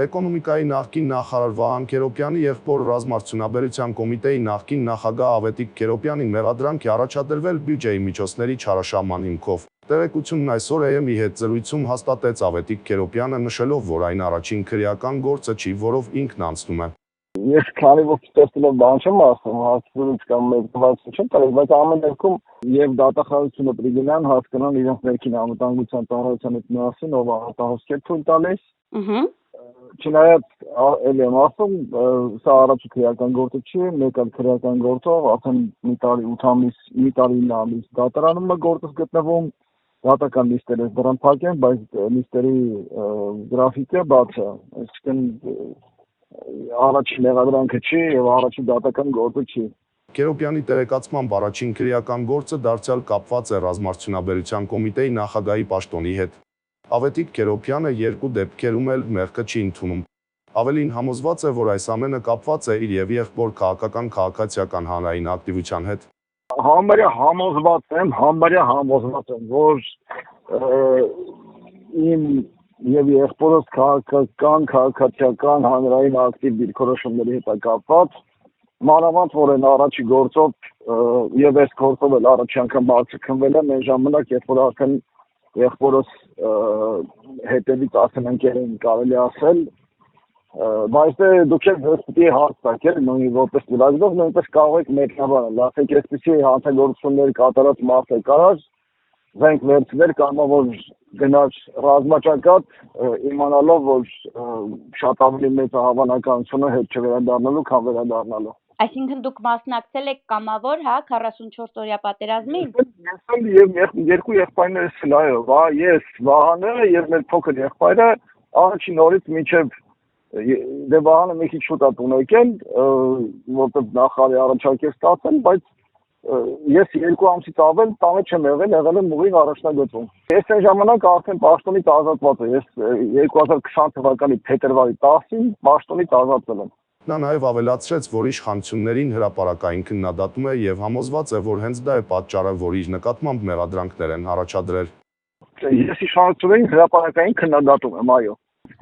Էկոնոմիկայի նախկին նախարար Վահան Քերոբյանի եղբոր ռազմարդյունաբերության կոմիտեի նախկին նախագահ Ավետիք Քերոբյանին մեղադրանք է առաջադրվել բյուջեի միջոցների չարաշահման հիմքով։ Տեղեկությունն այսօր AM-ի հետ զրույցում հաստատեց Ավետիք Քերոբյանը, նշելով, որ այն առաջին քրեական գործը չի, որով ինքն անցնում է։ Ես քանի որ տեսնելով բան չեմ ասում, հասցնից կամ մեկնված չեմ տալիս, բայց ամեն դեպքում եւ դատախազությունը պրիգնան հասկանան իրենց ներքին անվտանգության ծառայության հետ միասին, ով արտահոսքեր թույլ տալիս։ Չնայած էլի եմ ասում, սա առաջի քրեական գործը չի, մեկ այլ քրեական գործով արդեն մի տարի 8 ամիս, մի տարի 9 ամիս դատարանում է գործը գտնվում, դատական նիստերը դրան փակեն, բայց նիստերի գրաֆիկը բաց է, այսինքն առաջին մեղադրանքը չի եւ առաջին դատական գործը չի։ Քերոբյանի տեղեկացմամբ առաջին քրեական գործը դարձյալ կապված է ռազմարդյունաբերության կոմիտեի նախագահի պաշտոնի հետ։ Ավետիք Քերոբյանը երկու դեպքերում էլ մեղքը չի ընդունում։ Ավելին համոզված է, որ այս ամենը կապված է իր եւ եղբոր քաղաքացիական հանրային ակտիվության հետ։ Համարյա համոզված եմ, որ իմ եւ եղբորս քաղաքացիական հանրային ակտիվ դիրքորոշումների հետ կապված, մանավանդ որ այն առաջի գործով եւ այս գործով էլ առաջի անգամ բացքնվել եմ այն ժամանակ, երբ որ արդեն եղբորս հետևից ասենանքեր են կարելի ասել, բայց դուք եք պետք է հարց տաք, նույնիսկ որպես լրագրող, նույնպես կարող եք մեկնաբանել, ասեք այսպիսի հանցագործություններ կատարած մարդ է կարած, զենք վերցնել կամ որ գնաց ռազմաճակատ, իմանալով, որ շատ ավելի մեծ հավանականությունը հետ չվերադառնալու, քան վերադառնալու։ Այսինքն դուք մասնակցել եք կամավոր, հա, 44-օրյա պատերազմին։ Ես երկու եղբայրներս էլ այո, ես Վահանը եւ մեր փոքր եղբայրը առաջին օրից մինչեւ դե Վահանը մի քիչ շուտ է տուն եկել, որտեղ նախարարի առաջարկ է ստացել, բայց ես 2 ամսից ավել տանը չեմ եղել եմ ուղիղ առաջնագծում։ Ես այն ժամանակ արդեն պաշտոնից ազատված եմ, ես 2020 թվականի փետրվարի 10-ին պաշտոնից ազատվել եմ։ Նա նաև ավելացրեց, որ իշխանություններին հրապարակային քննադատում է եւ համոզված է, որ հենց դա է պատճառը, որ իր նկատմամբ մեղադրանքներ են առաջադրել։ Ես իշխանություններին հրապարակային քննադատում եմ, այո։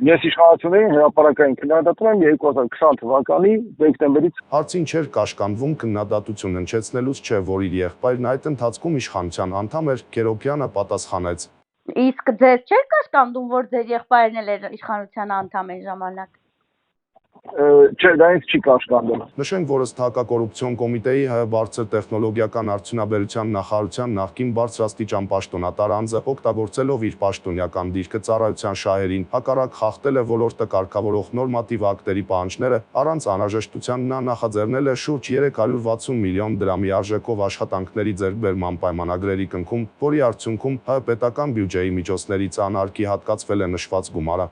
Ես իշխանություններին հրապարակային քննադատում եմ 2020 թվականի դեկտեմբերից։ Հարցին չէր կաշկանդվում քննադատություն հնչեցնելուց, չէ, որ իր եղբայրն այդ ընթացքում իշխանության անդամ էր, Քերոբյանը պատասխանեց։ Իսկ ձեր չէր կաշկանդում, որ ձեր եղբայրն էլ էր իշխանության անդամ այն ժամանակ։ Չէ, դա ինձ չի կաշկանդել։ Նշենք, որ ըստ Հակակոռուպցիոն կոմիտեի ՀՀ բարձր տեխնոլոգիական արդյունաբերության նախարարության նախկին բարձրաստիճան պաշտոնատար անձը օգտագործելով իր պաշտոնյական դիրքը ծառայության շահերին հակառակ խախտել է ոլորտը կարգավորող նորմատիվ ակտերի պահանջները, առանց անհրաժեշտության նա նախաձեռնել է շուրջ 360 միլիոն դրամի արժեքով աշխատանքների ձեռքբերման պայմանագրերի կնքում, որի արդյունքում ՀՀ պետական բյուջեի միջոցներից անարգի հատկացվել է նշված գումարը։